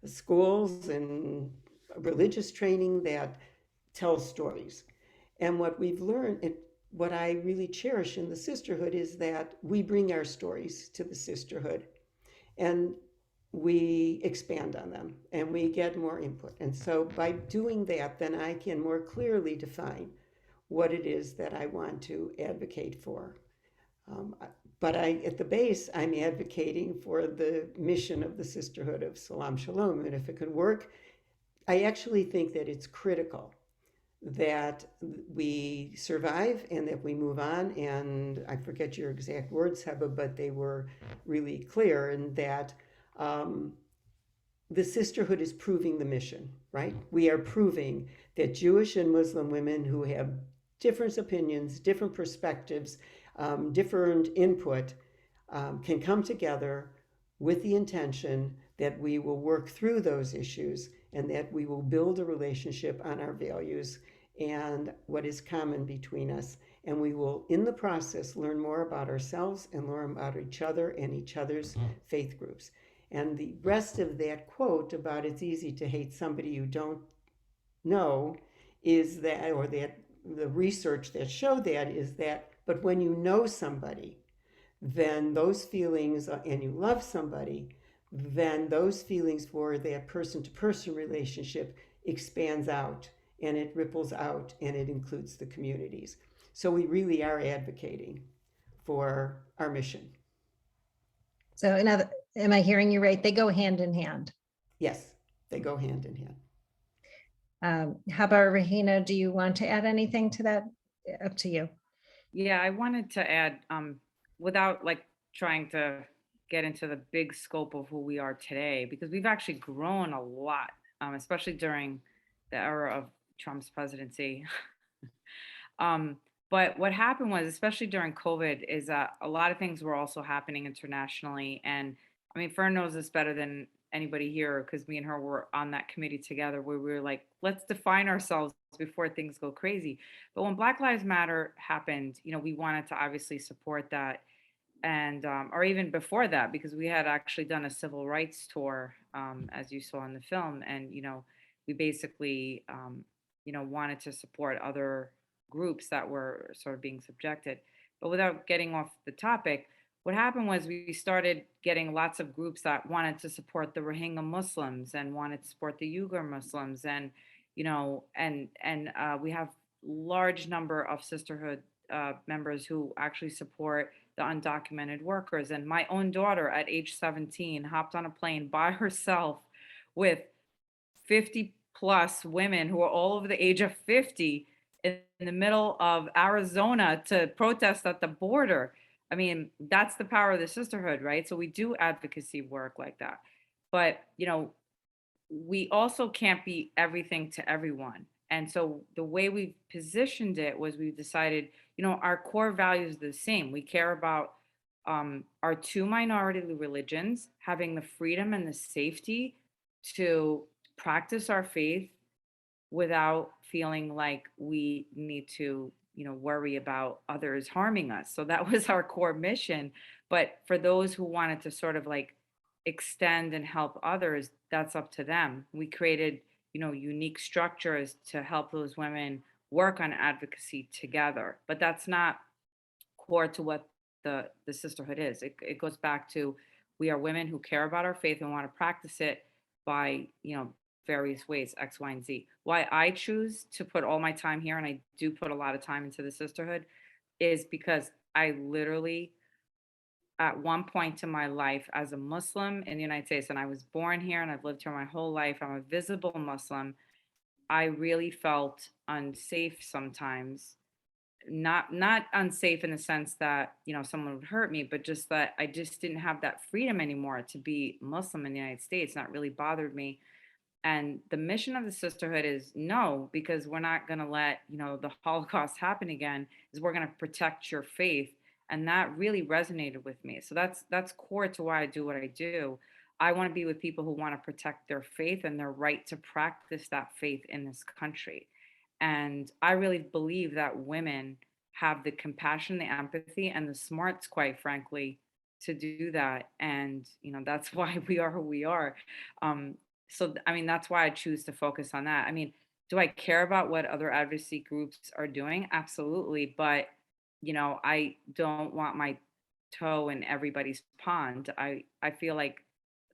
Speaker 4: schools and religious training that tells stories. And what we've learned, what I really cherish in the sisterhood, is that we bring our stories to the sisterhood and we expand on them and we get more input. And so by doing that, then I can more clearly define what it is that I want to advocate for. But at the base, I'm advocating for the mission of the Sisterhood of Salam Shalom. And if it could work, I actually think that it's critical that we survive and that we move on. And I forget your exact words, Hebba, but they were really clear in that the sisterhood is proving the mission, right? We are proving that Jewish and Muslim women who have different opinions, different perspectives, different input, can come together with the intention that we will work through those issues and that we will build a relationship on our values and what is common between us. And we will, in the process, learn more about ourselves and learn about each other and each other's faith groups. And the rest of that quote about it's easy to hate somebody you don't know is that, or that the research that showed that is that, but when you know somebody, then those feelings, and you love somebody, then those feelings for that person-to-person relationship expands out and it ripples out and it includes the communities. So we really are advocating for our mission.
Speaker 1: So am I hearing you right? They go hand in hand.
Speaker 4: Yes, they go hand in hand.
Speaker 1: How about Rohina? Do you want to add anything to that? Up to you.
Speaker 5: Yeah, I wanted to add, without like trying to get into the big scope of who we are today, because we've actually grown a lot, especially during the era of Trump's presidency. But what happened was, especially during COVID, is that a lot of things were also happening internationally. And I mean, Fern knows this better than anybody here because me and her were on that committee together where we were like, let's define ourselves before things go crazy. But when Black Lives Matter happened, we wanted to obviously support that. And, or even before that, because we had actually done a civil rights tour, as you saw in the film. And, we basically, wanted to support other groups that were sort of being subjected. But without getting off the topic, what happened was we started getting lots of groups that wanted to support the Rohingya Muslims and wanted to support the Uyghur Muslims. And, we have large number of sisterhood members who actually support the undocumented workers. And my own daughter at age 17 hopped on a plane by herself with 50 plus women who are all over the age of 50 in the middle of Arizona to protest at the border. I mean, that's the power of the sisterhood, right? So we do advocacy work like that. But, we also can't be everything to everyone. And so the way we positioned it was we decided, our core values are the same. We care about our two minority religions having the freedom and the safety to practice our faith without feeling like we need to, worry about others harming us. So that was our core mission. But for those who wanted to sort of like extend and help others, that's up to them. We created, unique structures to help those women work on advocacy together. But that's not core to what the sisterhood is. It goes back to we are women who care about our faith and want to practice it by, various ways, X, Y, and Z. Why I choose to put all my time here, and I do put a lot of time into the sisterhood, is because I literally at one point in my life as a Muslim in the United States, and I was born here and I've lived here my whole life. I'm a visible Muslim. I really felt unsafe sometimes. Not unsafe in the sense that, someone would hurt me, but just that I just didn't have that freedom anymore to be Muslim in the United States. And that really bothered me. And the mission of the sisterhood is no, because we're not going to let, the Holocaust happen again, is we're going to protect your faith. And that really resonated with me. So that's core to why I do what I do. I want to be with people who want to protect their faith and their right to practice that faith in this country. And I really believe that women have the compassion, the empathy, and the smarts, quite frankly, to do that. And, that's why we are who we are. I mean, that's why I choose to focus on that. I mean, do I care about what other advocacy groups are doing? Absolutely. But, I don't want my toe in everybody's pond. I feel like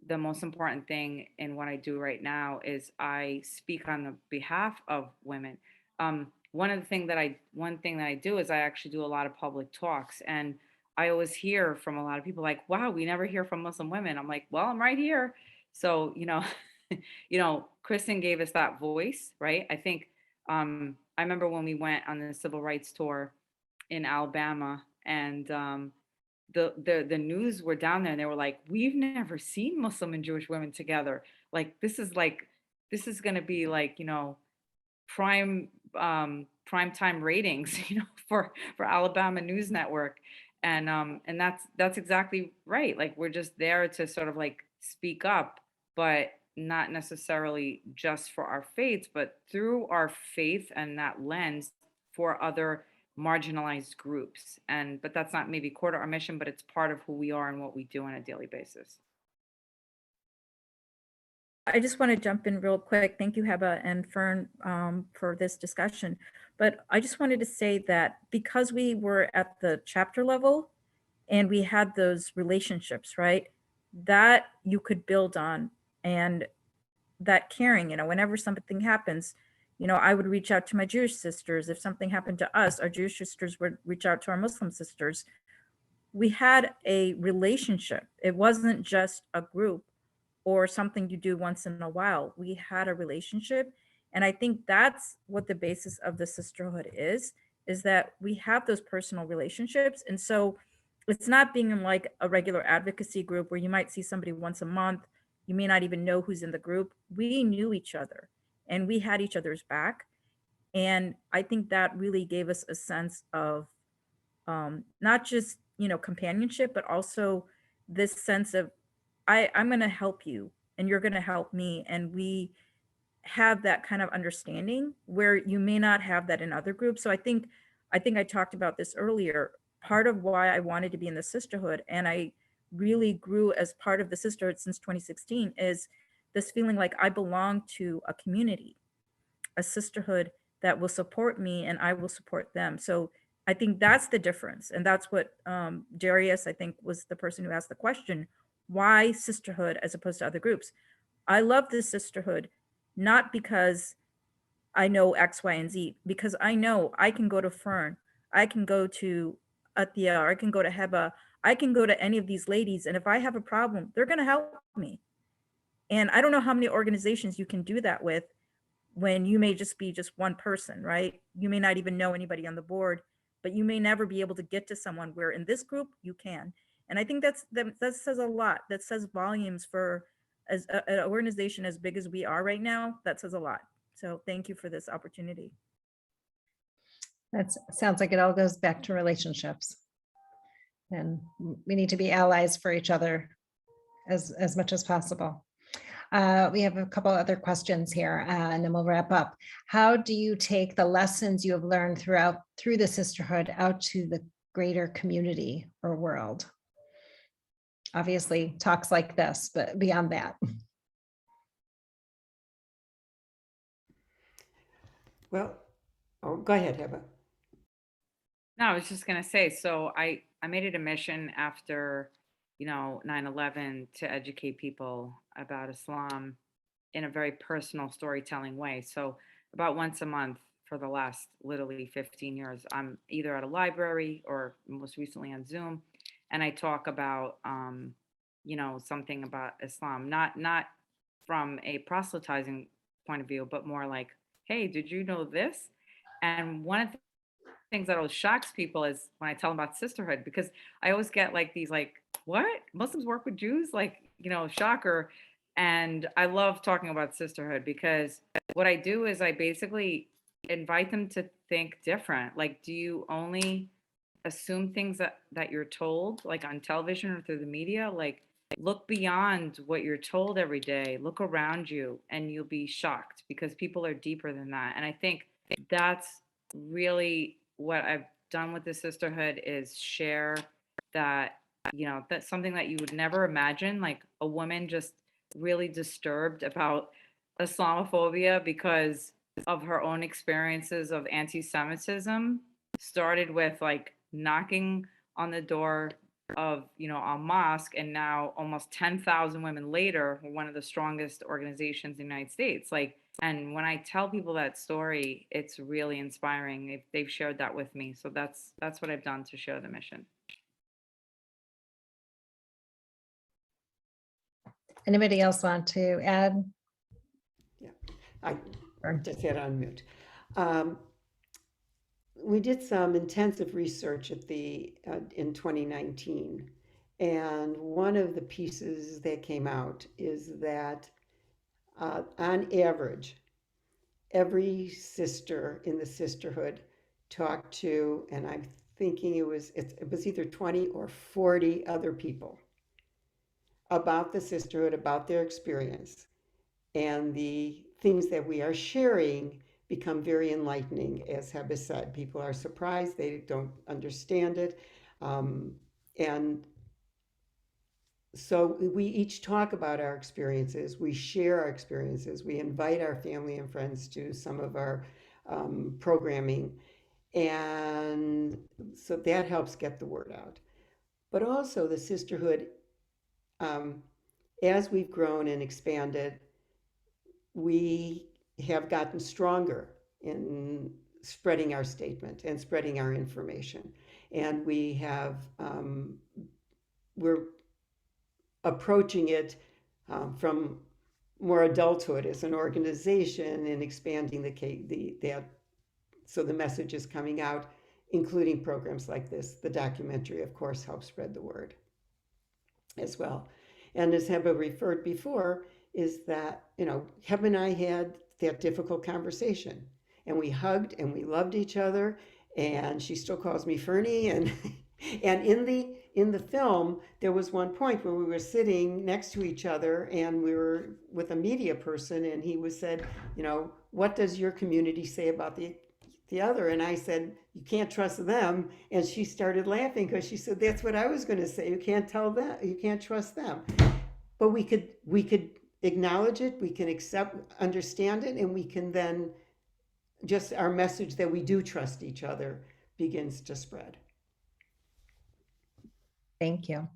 Speaker 5: the most important thing in what I do right now is I speak on the behalf of women. One thing that I do is I actually do a lot of public talks, and I always hear from a lot of people like, "Wow, we never hear from Muslim women." I'm like, "Well, I'm right here." So, Kristen gave us that voice, right? I think I remember when we went on the civil rights tour in Alabama, and the news were down there, and they were like, "We've never seen Muslim and Jewish women together. This is going to be like, prime prime time ratings, for Alabama News Network." And that's exactly right. Like, we're just there to sort of like speak up, but not necessarily just for our faiths, but through our faith and that lens for other marginalized groups. But that's not maybe core to our mission, but it's part of who we are and what we do on a daily basis.
Speaker 6: I just want to jump in real quick. Thank you, Hebba and Fern, for this discussion. But I just wanted to say that because we were at the chapter level and we had those relationships, right, that you could build on, and that caring, whenever something happens, I would reach out to my Jewish sisters. If something happened to us, our Jewish sisters would reach out to our Muslim sisters. We had a relationship. It wasn't just a group or something you do once in a while. We had a relationship. And I think that's what the basis of the sisterhood is that we have those personal relationships. And so it's not being in like a regular advocacy group where you might see somebody once a month. You may not even know who's in the group. We knew each other and we had each other's back. And I think that really gave us a sense of not just, companionship, but also this sense of I'm going to help you and you're going to help me. And we have that kind of understanding where you may not have that in other groups. So I talked about this earlier. Part of why I wanted to be in the sisterhood, and I really grew as part of the sisterhood since 2016, is this feeling like I belong to a community, a sisterhood that will support me and I will support them. So I think that's the difference. And that's what Darius, I think, was the person who asked the question, why sisterhood as opposed to other groups? I love this sisterhood, not because I know X, Y, and Z, because I know I can go to Fern, I can go to Atia, or I can go to Hebba, I can go to any of these ladies. And if I have a problem, they're going to help me. And I don't know how many organizations you can do that with when you may just be just one person, right? You may not even know anybody on the board, but you may never be able to get to someone where in this group you can. And I think that says a lot. That says volumes for as an organization as big as we are right now. That says a lot. So thank you for this opportunity.
Speaker 1: That sounds like it all goes back to relationships. And we need to be allies for each other as much as possible. We have a couple other questions here, and then we'll wrap up. How do you take the lessons you have learned through the sisterhood out to the greater community or world? Obviously, talks like this, but beyond that.
Speaker 4: Well, go ahead, Hebba.
Speaker 5: No, I was just going to say, so I made it a mission after, 9/11 to educate people about Islam in a very personal storytelling way. So about once a month for the last literally 15 years, I'm either at a library or most recently on Zoom, and I talk about, something about Islam, not from a proselytizing point of view, but more like, hey, did you know this? And one of the things that always shocks people is when I tell them about sisterhood, because I always get like these like, what? Muslims work with Jews? Like, shocker. And I love talking about sisterhood because what I do is I basically invite them to think different. Like, do you only assume things that you're told, like on television or through the media? Like, look beyond what you're told every day. Look around you and you'll be shocked because people are deeper than that. And I think that's really what I've done with the sisterhood is share that, that's something that you would never imagine, like a woman just really disturbed about Islamophobia because of her own experiences of anti-Semitism started with like knocking on the door of a mosque, and now almost 10,000 women later, we're one of the strongest organizations in the United States. Like, and when I tell people that story, it's really inspiring. They've shared that with me, so that's what I've done to share the mission.
Speaker 1: Anybody else want to add?
Speaker 4: Yeah, I just had on mute. We did some intensive research in 2019, and one of the pieces that came out is that on average, every sister in the sisterhood talked to, and I'm thinking it was either 20 or 40 other people about the sisterhood, about their experience, and the things that we are sharing become very enlightening. As Hebba said, people are surprised, they don't understand it. And so we each talk about our experiences, we share our experiences, we invite our family and friends to some of our programming. And so that helps get the word out. But also the sisterhood, as we've grown and expanded, we have gotten stronger in spreading our statement and spreading our information. And we're approaching it from more adulthood as an organization and expanding so the message is coming out, including programs like this. The documentary, of course, helps spread the word as well. And as Hebba referred before, is that, Hebba and I had that difficult conversation, and we hugged and we loved each other, and she still calls me Fernie. And in the film, there was one point where we were sitting next to each other, and we were with a media person, and he said, what does your community say about the other? And I said, you can't trust them. And she started laughing because she said, that's what I was going to say. You can't tell them, you can't trust them. But we could acknowledge it, we can understand it, and we can then just our message that we do trust each other begins to spread.
Speaker 1: Thank you.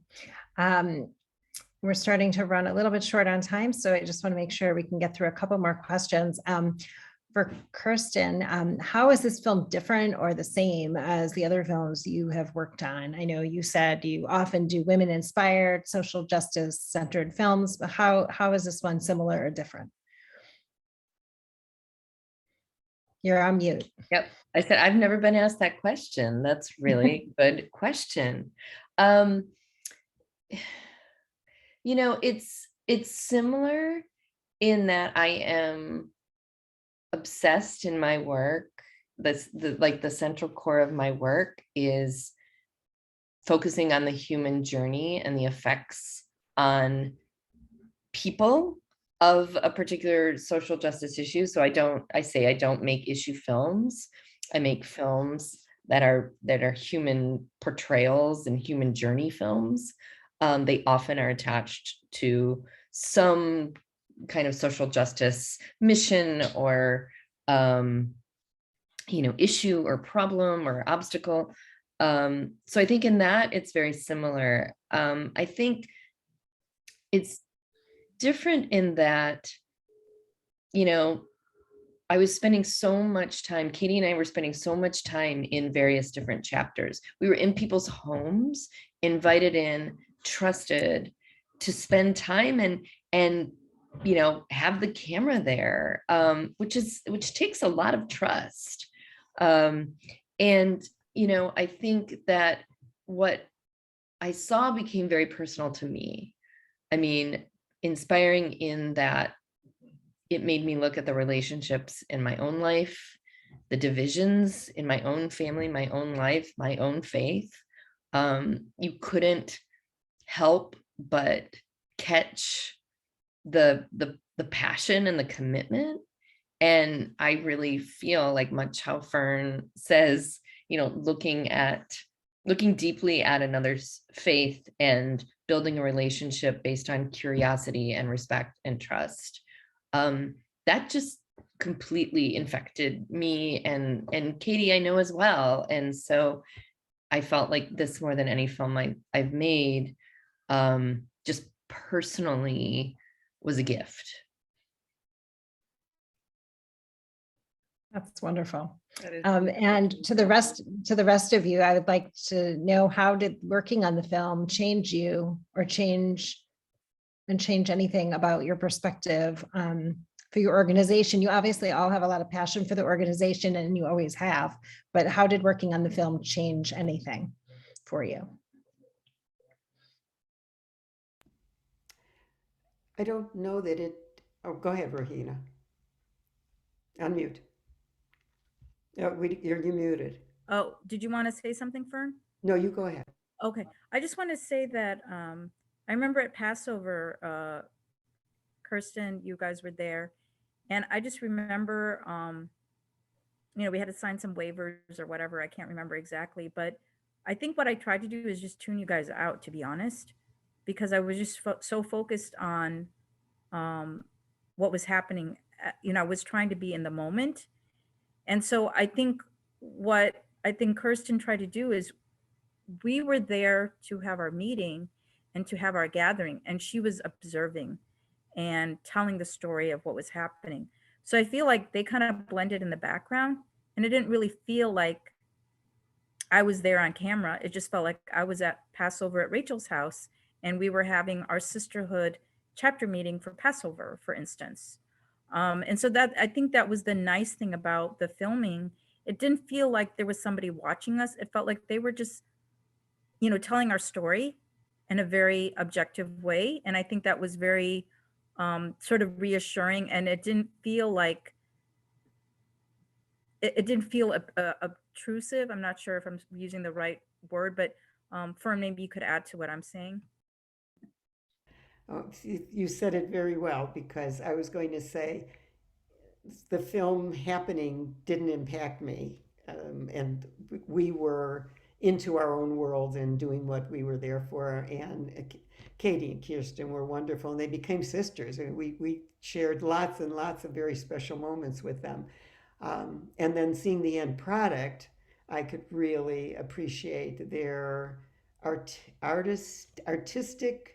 Speaker 1: We're starting to run a little bit short on time, so I just want to make sure we can get through a couple more questions. For Kirsten, how is this film different or the same as the other films you have worked on? I know you said you often do women-inspired, social justice-centered films, but how is this one similar or different? You're on mute.
Speaker 2: Yep. I said, I've never been asked that question. That's really good question. It's similar in that I am obsessed in my work. The central core of my work is focusing on the human journey and the effects on people of a particular social justice issue. So I don't make issue films. I make films that are human portrayals and human journey films. They often are attached to some kind of social justice mission or issue or problem or obstacle. So I think in that it's very similar. I think it's different in that, I was spending so much time, Katie and I were spending so much time in various different chapters. We were in people's homes, invited in, trusted to spend time and have the camera there, which takes a lot of trust. And I think that what I saw became very personal to me. I mean, inspiring in that it made me look at the relationships in my own life, the divisions in my own family, my own life, my own faith. You couldn't help but catch the passion and the commitment. And I really feel like, much how Fern says, looking deeply at another's faith and building a relationship based on curiosity and respect and trust. That just completely infected me and Katie, I know, as well. And so I felt like this, more than any film I've made, just personally was a gift.
Speaker 1: That's wonderful.
Speaker 5: That is
Speaker 1: And to the rest of you, I would like to know, how did working on the film change you, or change anything about your perspective for your organization? You obviously all have a lot of passion for the organization, and you always have, but how did working on the film change anything for you?
Speaker 4: I don't know that it, oh, go ahead, Rohina. Unmute. You're muted.
Speaker 6: Oh, did you want to say something, Fern?
Speaker 4: No, you go ahead.
Speaker 6: Okay, I just want to say that I remember at Passover, Kirsten, you guys were there, and I just remember, we had to sign some waivers or whatever. I can't remember exactly, but I think what I tried to do is just tune you guys out, to be honest, because I was just so focused on what was happening. I was trying to be in the moment, and so I think what Kirsten tried to do is, we were there to have our meeting and to have our gathering, and she was observing and telling the story of what was happening. So I feel like they kind of blended in the background, and it didn't really feel like I was there on camera. It just felt like I was at Passover at Rachel's house, and we were having our Sisterhood chapter meeting for Passover, for instance. And so that, I think that was the nice thing about the filming. It didn't feel like there was somebody watching us. It felt like they were just, telling our story in a very objective way. And I think that was very sort of reassuring. And it didn't feel like, it didn't feel obtrusive. I'm not sure if I'm using the right word, but Fern, maybe you could add to what I'm saying.
Speaker 4: Oh, you said it very well, because I was going to say the film happening didn't impact me. And we were into our own world and doing what we were there for. And Katie and Kirsten were wonderful, and they became sisters. And we shared lots and lots of very special moments with them. And then seeing the end product, I could really appreciate their artistic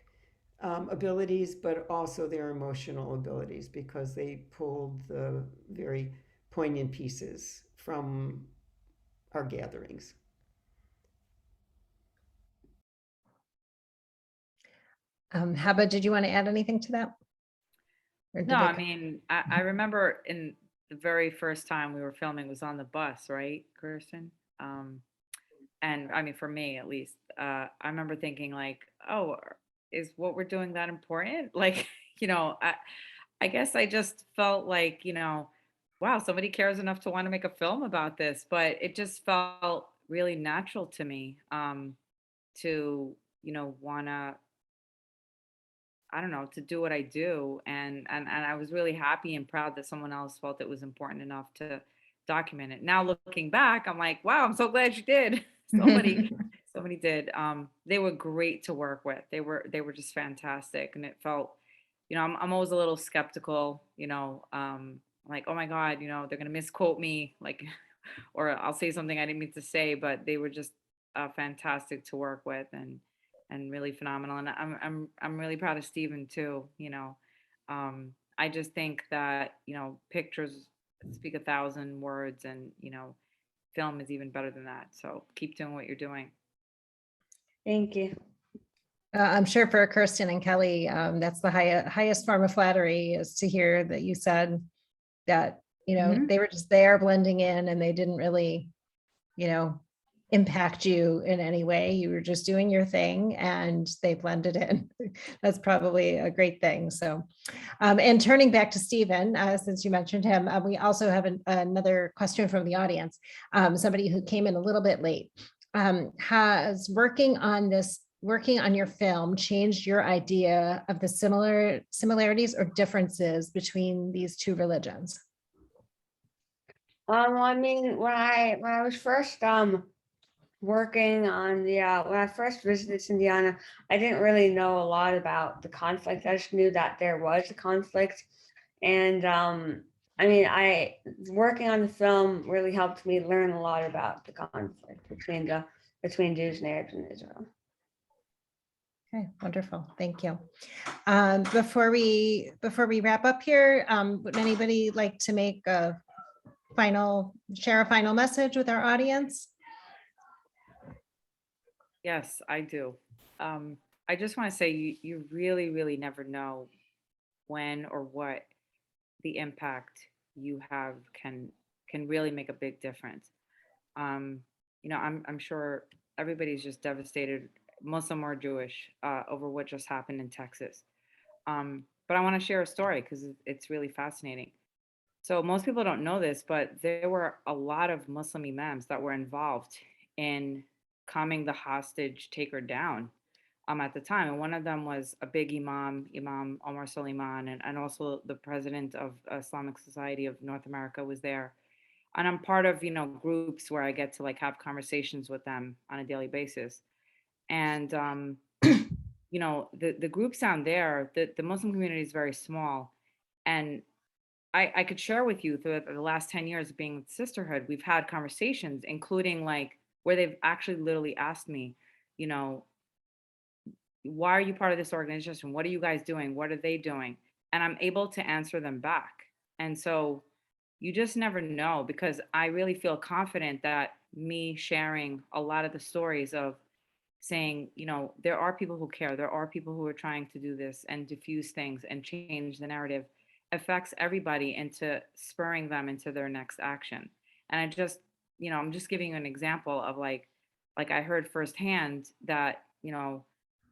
Speaker 4: abilities, but also their emotional abilities, because they pulled the very poignant pieces from our gatherings.
Speaker 1: Hebba, did you want to add anything to that? Or did
Speaker 5: No, I mean, I remember in the very first time we were filming was on the bus, right, Kirsten? And I mean, for me at least, I remember thinking like, oh, is what we're doing that important? Like, I guess I just felt like, wow, somebody cares enough to want to make a film about this. But it just felt really natural to me, to, want to, I don't know, to do what I do. And I was really happy and proud that someone else felt it was important enough to document it. Now looking back, I'm like, wow, I'm so glad you did. Somebody did. They were great to work with. They were just fantastic. And it felt, I'm always a little skeptical, like, oh my God, they're gonna misquote me, like, or I'll say something I didn't mean to say, but they were just fantastic to work with, and really phenomenal. And I'm really proud of Stephen too. I just think that, pictures speak 1,000 words, and film is even better than that. So keep doing what you're doing.
Speaker 3: Thank you.
Speaker 1: I'm sure for Kirsten and Kelly, that's the highest form of flattery, is to hear that you said that,
Speaker 3: Mhm.
Speaker 1: they were just there blending in and they didn't really, impact you in any way. You were just doing your thing and they blended in. That's probably a great thing. So, and turning back to Stephen, since you mentioned him, we also have another question from the audience. Somebody who came in a little bit late. Has working on your film changed your idea of the similarities or differences between these two religions?
Speaker 3: I mean, when I was first working on the when I first visited Indiana, I didn't really know a lot about the conflict. I just knew that there was a conflict, and I mean, I working on the film really helped me learn a lot about the conflict between Jews and Arabs in Israel.
Speaker 1: Okay, wonderful. Thank you. Before we wrap up here, would anybody like to share a final message with our audience?
Speaker 5: Yes, I do. I just want to say you really, really never know when or what the impact you have can really make a big difference. I'm sure everybody's just devastated, Muslim or Jewish, over what just happened in Texas. But I want to share a story because it's really fascinating. So most people don't know this, but there were a lot of Muslim imams that were involved in calming the hostage taker down at the time. And one of them was a big Imam Omar Suleiman, and also the president of Islamic Society of North America was there. And I'm part of, groups where I get to like have conversations with them on a daily basis. And, the groups down there, the Muslim community is very small. And I could share with you through the last 10 years of being with Sisterhood, we've had conversations, including like where they've actually literally asked me, you know, why are you part of this organization? What are you guys doing? What are they doing? And I'm able to answer them back. And so you just never know, because I really feel confident that me sharing a lot of the stories of saying, there are people who care, there are people who are trying to do this and diffuse things and change the narrative, affects everybody into spurring them into their next action. And I just, I'm just giving you an example of like I heard firsthand that,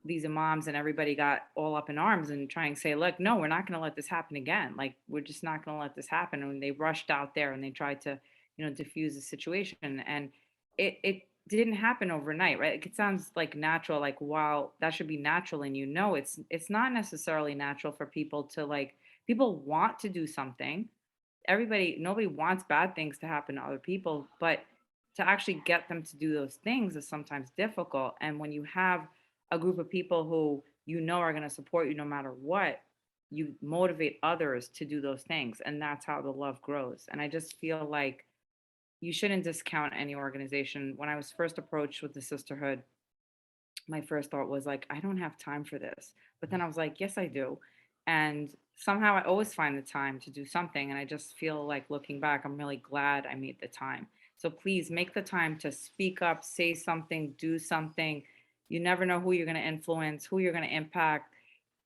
Speaker 5: these imams and everybody got all up in arms and trying to say, look, no, we're not going to let this happen again. Like, we're just not going to let this happen. And they rushed out there and they tried to, diffuse the situation. And it didn't happen overnight, right? Like, it sounds like natural, like, wow, that should be natural. And it's not necessarily natural for people to like, people want to do something. Nobody wants bad things to happen to other people, but to actually get them to do those things is sometimes difficult. And when you have a group of people who are going to support you no matter what, you motivate others to do those things. And that's how the love grows. And I just feel like you shouldn't discount any organization. When I was first approached with the Sisterhood, my first thought was like, I don't have time for this. But then I was like, yes, I do. And somehow I always find the time to do something. And I just feel like, looking back, I'm really glad I made the time. So please make the time to speak up, say something, do something. You never know who you're going to influence, who you're going to impact.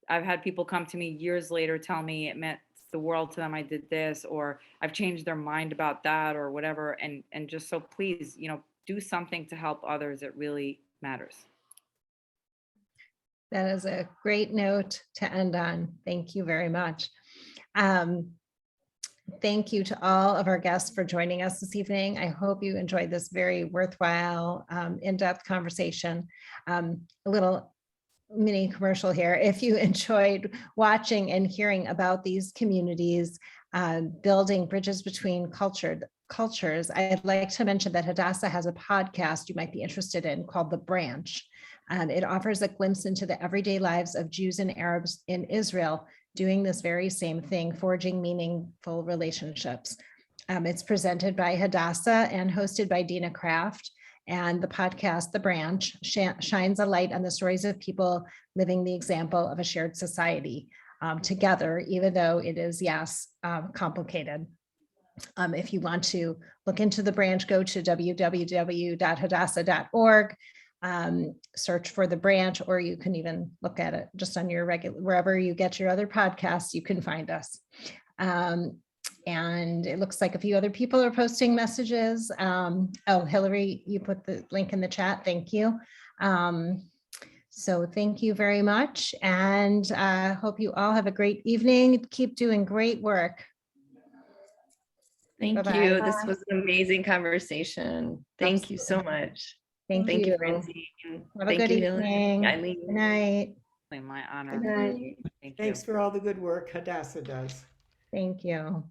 Speaker 5: I've had people come to me years later, tell me it meant the world to them, I did this, or I've changed their mind about that, or whatever. And just, so please, do something to help others. It really matters.
Speaker 1: That is a great note to end on. Thank you very much. Thank you to all of our guests for joining us this evening. I hope you enjoyed this very worthwhile, in-depth conversation. A little mini commercial here. If you enjoyed watching and hearing about these communities, building bridges between cultures, I'd like to mention that Hadassah has a podcast you might be interested in called The Branch. It offers a glimpse into the everyday lives of Jews and Arabs in Israel, doing this very same thing, forging meaningful relationships. It's presented by Hadassah and hosted by Dina Kraft. And the podcast, The Branch, shines a light on the stories of people living the example of a shared society together, even though it is, yes, complicated. If you want to look into the branch, go to www.hadassah.org, search for the branch, or you can even look at it just on your regular, wherever you get your other podcasts, you can find us. And it looks like a few other people are posting messages. Oh, Hillary, you put the link in the chat. Thank you. So thank you very much. And hope you all have a great evening. Keep doing great work.
Speaker 2: Thank
Speaker 1: Bye-bye.
Speaker 2: you. This was an amazing conversation. Thank you so much.
Speaker 1: Thank
Speaker 2: Thank you,
Speaker 1: you.
Speaker 2: Francine.
Speaker 1: Have a
Speaker 2: Thank
Speaker 1: good
Speaker 2: you, Hillary.
Speaker 1: evening.
Speaker 2: Eileen.
Speaker 1: Good night.
Speaker 5: My honor.
Speaker 4: Good
Speaker 3: night.
Speaker 5: Thank you.
Speaker 4: Thanks for all the good work Hadassah does.
Speaker 1: Thank you.